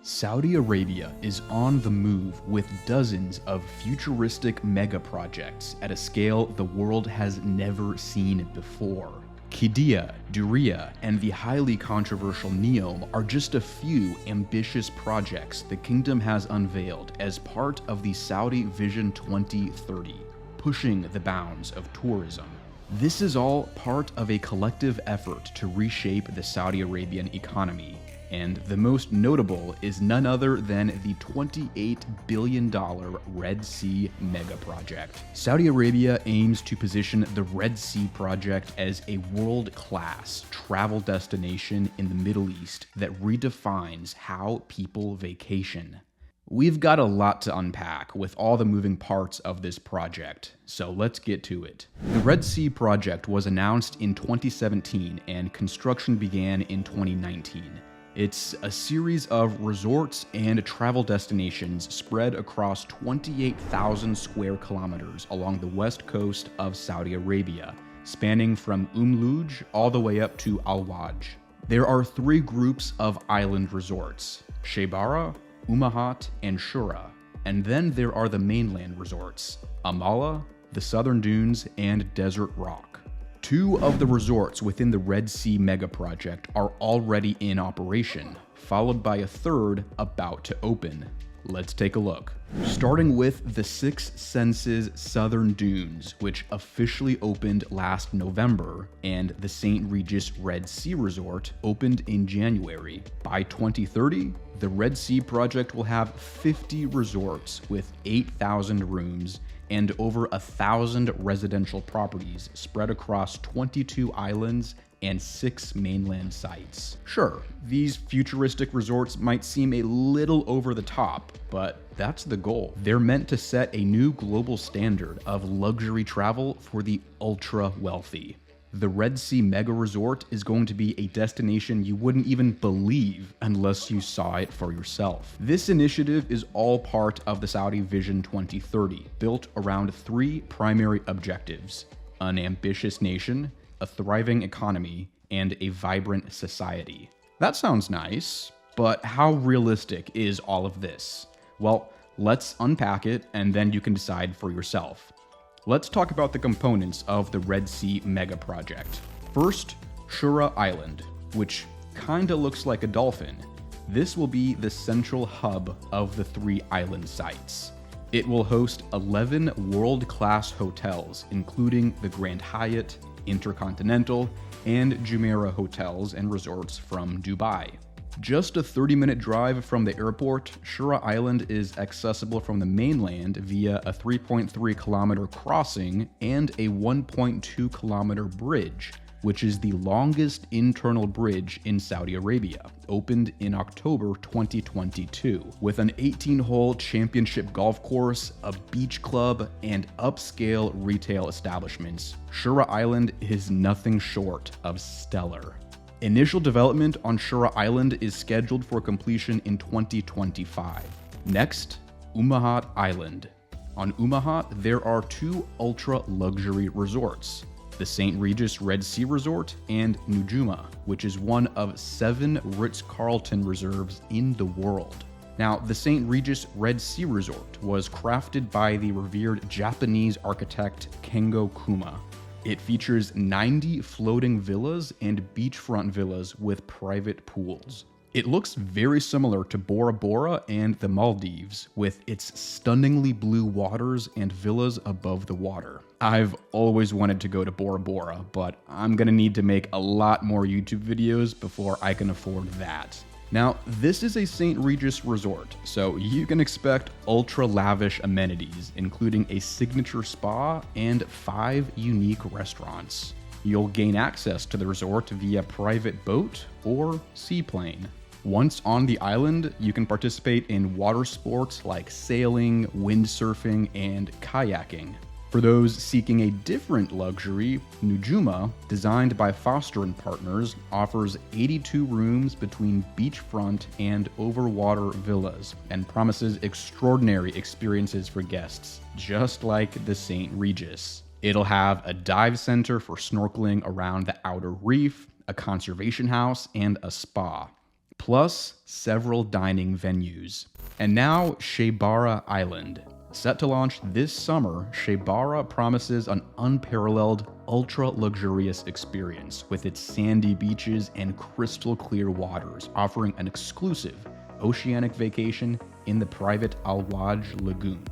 Saudi Arabia is on the move with dozens of futuristic mega projects at a scale the world has never seen before. Qiddiya, Diriyah, and the highly controversial NEOM are just a few ambitious projects the kingdom has unveiled as part of the Saudi Vision 2030, pushing the bounds of tourism. This is all part of a collective effort to reshape the Saudi Arabian economy, and the most notable is none other than the $28 billion Red Sea mega project. Saudi Arabia aims to position the Red Sea project as a world-class travel destination in the Middle East that redefines how people vacation. We've got a lot to unpack with all the moving parts of this project, so let's get to it. The Red Sea project was announced in 2017 and construction began in 2019. It's a series of resorts and travel destinations spread across 28,000 square kilometers along the west coast of Saudi Arabia, spanning from Luj all the way up to Al-Waj. There are three groups of island resorts: Shebara, Ummahat, and Shura, and then there are the mainland resorts: Amaala, the Southern Dunes, and Desert Rock. Two of the resorts within the Red Sea mega project are already in operation, followed by a third about to open. Let's take a look. Starting with the Six Senses Southern Dunes, which officially opened last November, and the St. Regis Red Sea Resort opened in January. By 2030, the Red Sea project will have 50 resorts with 8,000 rooms and over 1,000 residential properties spread across 22 islands and 6 mainland sites. Sure, these futuristic resorts might seem a little over the top, but that's the goal. They're meant to set a new global standard of luxury travel for the ultra-wealthy. The Red Sea Mega Resort is going to be a destination you wouldn't even believe unless you saw it for yourself. This initiative is all part of the Saudi Vision 2030, built around three primary objectives: an ambitious nation, a thriving economy, and a vibrant society. That sounds nice, but how realistic is all of this? Well, let's unpack it and then you can decide for yourself. Let's talk about the components of the Red Sea mega project. First, Shura Island, which kinda looks like a dolphin. This will be the central hub of the three island sites. It will host 11 world-class hotels, including the Grand Hyatt, Intercontinental, and Jumeirah hotels and resorts from Dubai. Just a 30-minute drive from the airport, Shura Island is accessible from the mainland via a 3.3-kilometer crossing and a 1.2-kilometer bridge, which is the longest internal bridge in Saudi Arabia, opened in October 2022. With an 18-hole championship golf course, a beach club, and upscale retail establishments, Shura Island is nothing short of stellar. Initial development on Shura Island is scheduled for completion in 2025. Next, Ummahat Island. On Ummahat, there are two ultra-luxury resorts: the St. Regis Red Sea Resort and Nujuma, which is one of 7 Ritz-Carlton reserves in the world. Now, the St. Regis Red Sea Resort was crafted by the revered Japanese architect Kengo Kuma. It features 90 floating villas and beachfront villas with private pools. It looks very similar to Bora Bora and the Maldives, with its stunningly blue waters and villas above the water. I've always wanted to go to Bora Bora, but I'm gonna need to make a lot more YouTube videos before I can afford that. Now, this is a St. Regis resort, so you can expect ultra-lavish amenities, including a signature spa and 5 unique restaurants. You'll gain access to the resort via private boat or seaplane. Once on the island, you can participate in water sports like sailing, windsurfing, and kayaking. For those seeking a different luxury, Nujuma, designed by Foster & Partners, offers 82 rooms between beachfront and overwater villas and promises extraordinary experiences for guests, just like the St. Regis. It'll have a dive center for snorkeling around the outer reef, a conservation house, and a spa. plus several dining venues. And now Shebara Island. Set to launch this summer, Sheybarah promises an unparalleled, ultra-luxurious experience with its sandy beaches and crystal-clear waters, offering an exclusive oceanic vacation in the private Al-Waj Lagoon.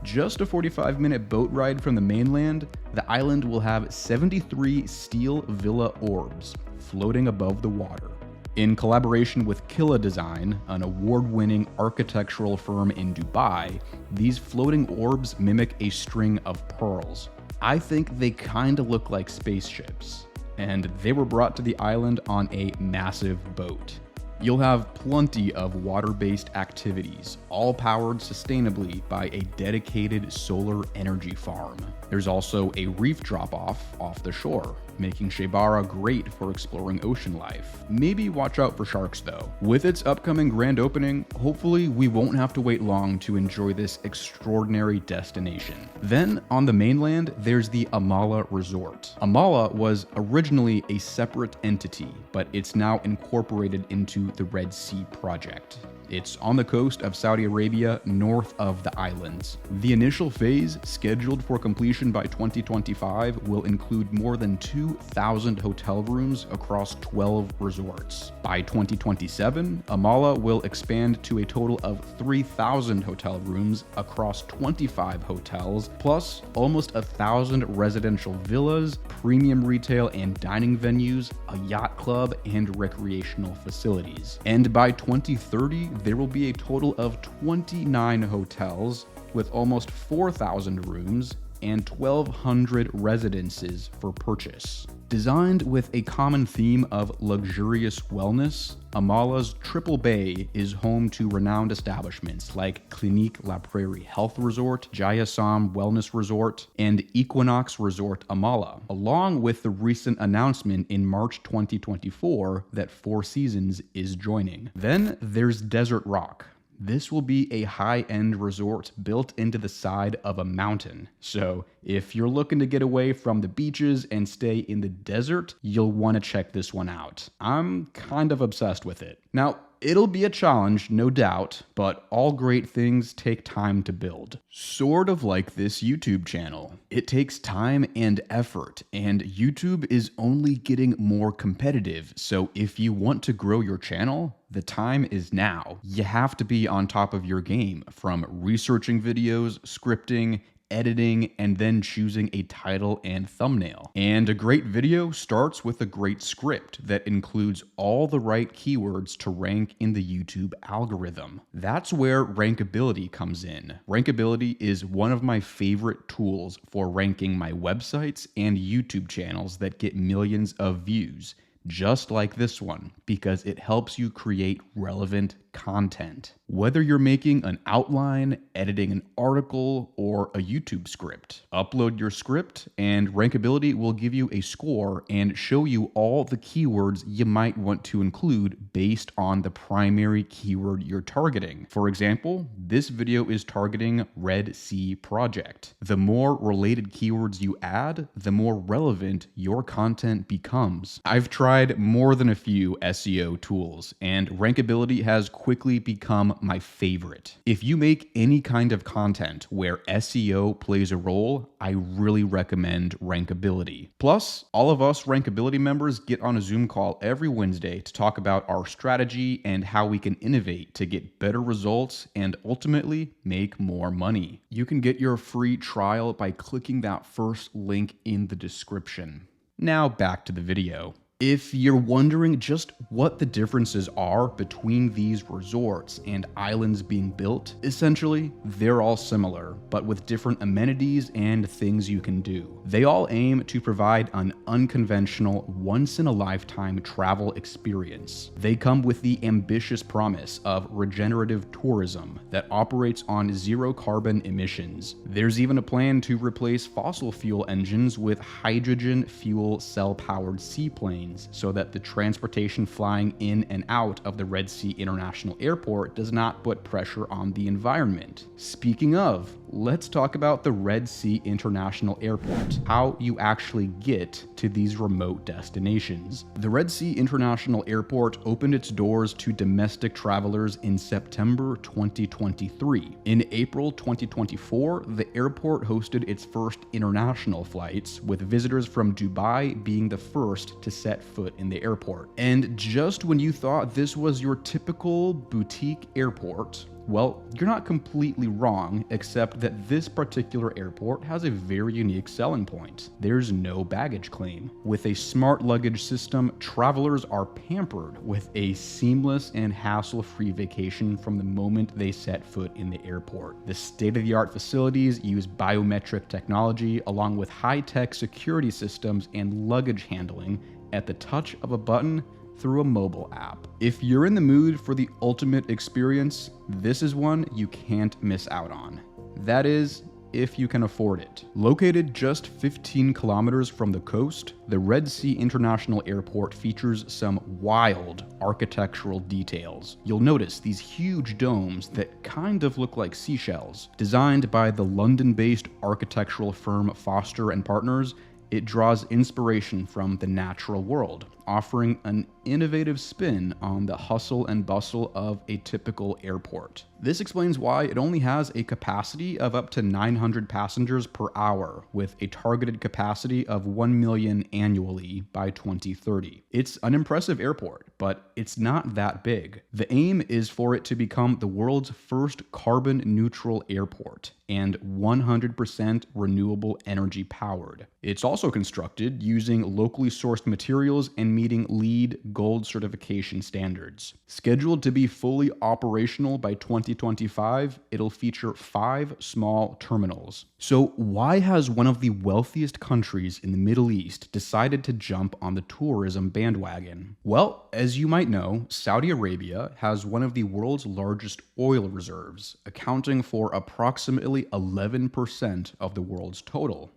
Just a 45-minute boat ride from the mainland, the island will have 73 steel villa orbs floating above the water. In collaboration with Killa Design, an award-winning architectural firm in Dubai, these floating orbs mimic a string of pearls. I think they kinda look like spaceships, and they were brought to the island on a massive boat. You'll have plenty of water-based activities, all powered sustainably by a dedicated solar energy farm. There's also a reef drop-off off the shore, making Sheybarah great for exploring ocean life. Maybe watch out for sharks though. With its upcoming grand opening, hopefully we won't have to wait long to enjoy this extraordinary destination. Then, on the mainland, there's the Amaala Resort. Amaala was originally a separate entity, but it's now incorporated into the Red Sea Project. It's on the coast of Saudi Arabia, north of the islands. The initial phase, scheduled for completion by 2025, will include more than 2,000 hotel rooms across 12 resorts. By 2027, Amaala will expand to a total of 3,000 hotel rooms across 25 hotels, plus almost 1,000 residential villas, premium retail and dining venues, a yacht club, and recreational facilities. And by 2030, there will be a total of 29 hotels with almost 4,000 rooms and 1,200 residences for purchase. Designed with a common theme of luxurious wellness, Amaala's Triple Bay is home to renowned establishments like Clinique La Prairie Health Resort, Jayasam Wellness Resort, and Equinox Resort Amaala, along with the recent announcement in March 2024 that Four Seasons is joining. Then there's Desert Rock. This will be a high-end resort built into the side of a mountain. So if you're looking to get away from the beaches and stay in the desert, you'll want to check this one out. I'm kind of obsessed with it. Now, it'll be a challenge, no doubt, but all great things take time to build. Sort of like this YouTube channel. It takes time and effort, and YouTube is only getting more competitive, so if you want to grow your channel, the time is now. You have to be on top of your game, from researching videos, scripting, editing, and then choosing a title and thumbnail. And a great video starts with a great script that includes all the right keywords to rank in the YouTube algorithm. That's where Rankability comes in. Rankability is one of my favorite tools for ranking my websites and YouTube channels that get millions of views, just like this one, because it helps you create relevant content. Whether you're making an outline, editing an article, or a YouTube script, upload your script and Rankability will give you a score and show you all the keywords you might want to include based on the primary keyword you're targeting. For example, this video is targeting Red Sea Project. The more related keywords you add, the more relevant your content becomes. I've tried more than a few SEO tools, and Rankability has quickly become my favorite. If you make any kind of content where SEO plays a role, I really recommend Rankability. Plus, all of us Rankability members get on a Zoom call every Wednesday to talk about our strategy and how we can innovate to get better results and ultimately make more money. You can get your free trial by clicking that first link in the description. Now back to the video. If you're wondering just what the differences are between these resorts and islands being built, essentially, they're all similar, but with different amenities and things you can do. They all aim to provide an unconventional, once-in-a-lifetime travel experience. They come with the ambitious promise of regenerative tourism that operates on zero carbon emissions. There's even a plan to replace fossil fuel engines with hydrogen fuel cell-powered seaplanes, so that the transportation flying in and out of the Red Sea International Airport does not put pressure on the environment. Speaking of, let's talk about the Red Sea International Airport, how you actually get to these remote destinations. The Red Sea International Airport opened its doors to domestic travelers in September 2023. In April 2024, the airport hosted its first international flights, with visitors from Dubai being the first to set foot in the airport. And just when you thought this was your typical boutique airport, well, you're not completely wrong, except that this particular airport has a very unique selling point. There's no baggage claim. With a smart luggage system, travelers are pampered with a seamless and hassle-free vacation from the moment they set foot in the airport. The state-of-the-art facilities use biometric technology along with high-tech security systems and luggage handling at the touch of a button through a mobile app. If you're in the mood for the ultimate experience, this is one you can't miss out on. That is, if you can afford it. Located just 15 kilometers from the coast, the Red Sea International Airport features some wild architectural details. You'll notice these huge domes that kind of look like seashells. Designed by the London-based architectural firm Foster & Partners, it draws inspiration from the natural world, offering an innovative spin on the hustle and bustle of a typical airport. This explains why it only has a capacity of up to 900 passengers per hour, with a targeted capacity of 1 million annually by 2030. It's an impressive airport, but it's not that big. The aim is for it to become the world's first carbon-neutral airport and 100% renewable energy powered. It's also constructed using locally sourced materials and meeting LEED Gold certification standards. Scheduled to be fully operational by 2025, it'll feature 5 small terminals. So why has one of the wealthiest countries in the Middle East decided to jump on the tourism bandwagon? Well, as you might know, Saudi Arabia has one of the world's largest oil reserves, accounting for approximately 11% of the world's total.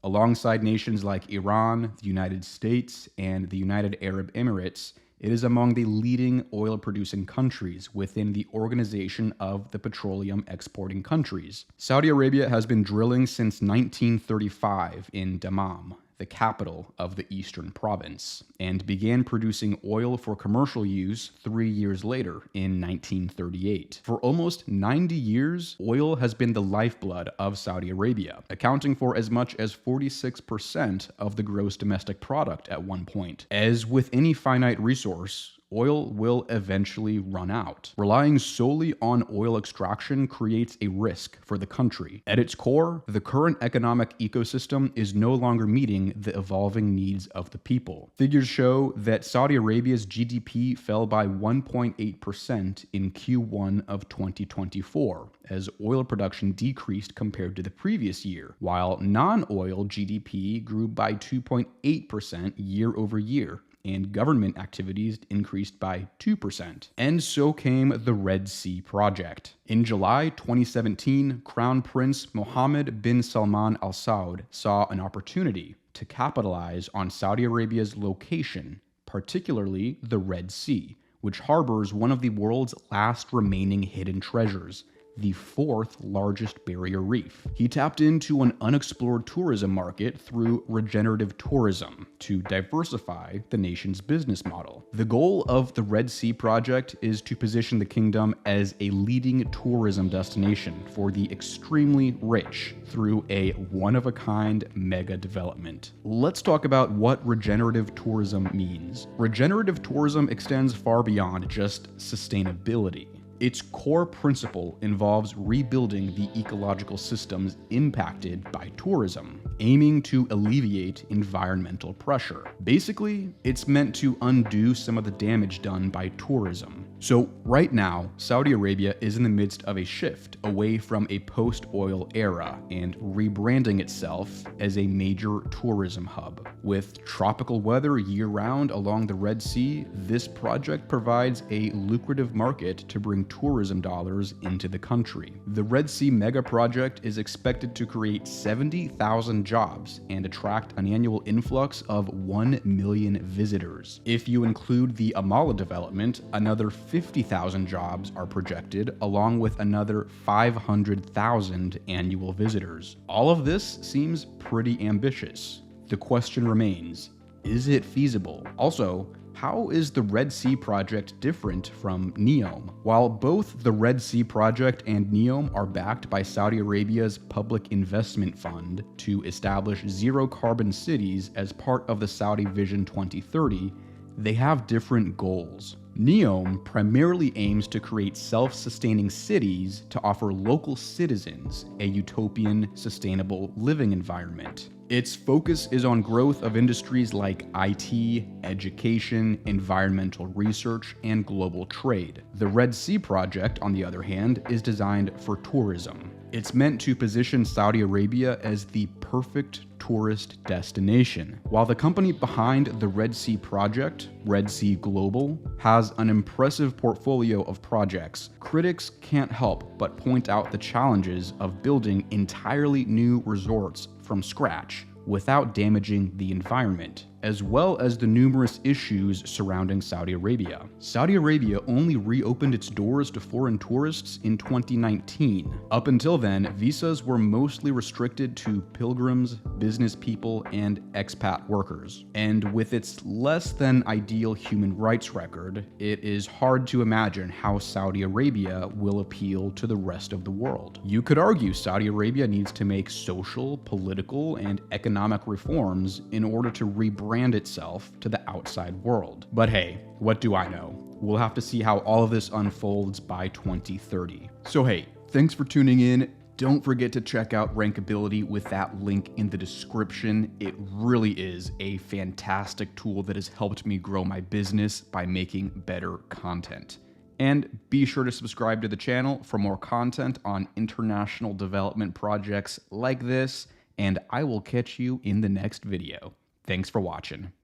Alongside nations like Iran, the United States, and the United Arab Emirates, it is among the leading oil-producing countries within the Organization of the Petroleum Exporting Countries. Saudi Arabia has been drilling since 1935 in Dammam, the capital of the Eastern Province, and began producing oil for commercial use 3 years later in 1938. For almost 90 years, oil has been the lifeblood of Saudi Arabia, accounting for as much as 46% of the gross domestic product at one point. As with any finite resource, oil will eventually run out. Relying solely on oil extraction creates a risk for the country. At its core, the current economic ecosystem is no longer meeting the evolving needs of the people. Figures show that Saudi Arabia's GDP fell by 1.8% in Q1 of 2024, as oil production decreased compared to the previous year, while non-oil GDP grew by 2.8% year over year, and government activities increased by 2%. And so came the Red Sea Project. In July 2017, Crown Prince Mohammed bin Salman Al Saud saw an opportunity to capitalize on Saudi Arabia's location, particularly the Red Sea, which harbors one of the world's last remaining hidden treasures, the 4th largest barrier reef. He tapped into an unexplored tourism market through regenerative tourism to diversify the nation's business model. The goal of the Red Sea Project is to position the kingdom as a leading tourism destination for the extremely rich through a one-of-a-kind mega development. Let's talk about what regenerative tourism means. Regenerative tourism extends far beyond just sustainability. Its core principle involves rebuilding the ecological systems impacted by tourism, aiming to alleviate environmental pressure. Basically, it's meant to undo some of the damage done by tourism. So right now, Saudi Arabia is in the midst of a shift away from a post-oil era and rebranding itself as a major tourism hub. With tropical weather year-round along the Red Sea, this project provides a lucrative market to bring tourism dollars into the country. The Red Sea Megaproject is expected to create 70,000 jobs and attract an annual influx of 1 million visitors. If you include the Amaala development, another 50,000 jobs are projected, along with another 500,000 annual visitors. All of this seems pretty ambitious. the question remains, is it feasible? Also, how is the Red Sea project different from NEOM? While both the Red Sea project and NEOM are backed by Saudi Arabia's Public Investment Fund to establish zero-carbon cities as part of the Saudi Vision 2030, they have different goals. NEOM primarily aims to create self-sustaining cities to offer local citizens a utopian, sustainable living environment. Its focus is on growth of industries like IT, education, environmental research, and global trade. The Red Sea project, on the other hand, is designed for tourism. It's meant to position Saudi Arabia as the perfect tourist destination. While the company behind the Red Sea project, Red Sea Global, has an impressive portfolio of projects, critics can't help but point out the challenges of building entirely new resorts from scratch without damaging the environment, as well as the numerous issues surrounding Saudi Arabia. Saudi Arabia only reopened its doors to foreign tourists in 2019. Up until then, visas were mostly restricted to pilgrims, business people, and expat workers. And with its less than ideal human rights record, it is hard to imagine how Saudi Arabia will appeal to the rest of the world. You could argue Saudi Arabia needs to make social, political, and economic reforms in order to rebrand itself to the outside world. But hey, what do I know? We'll have to see how all of this unfolds by 2030. So hey, thanks for tuning in. Don't forget to check out Rankability with that link in the description. It really is a fantastic tool that has helped me grow my business by making better content. And be sure to subscribe to the channel for more content on international development projects like this, and I will catch you in the next video. Thanks for watching.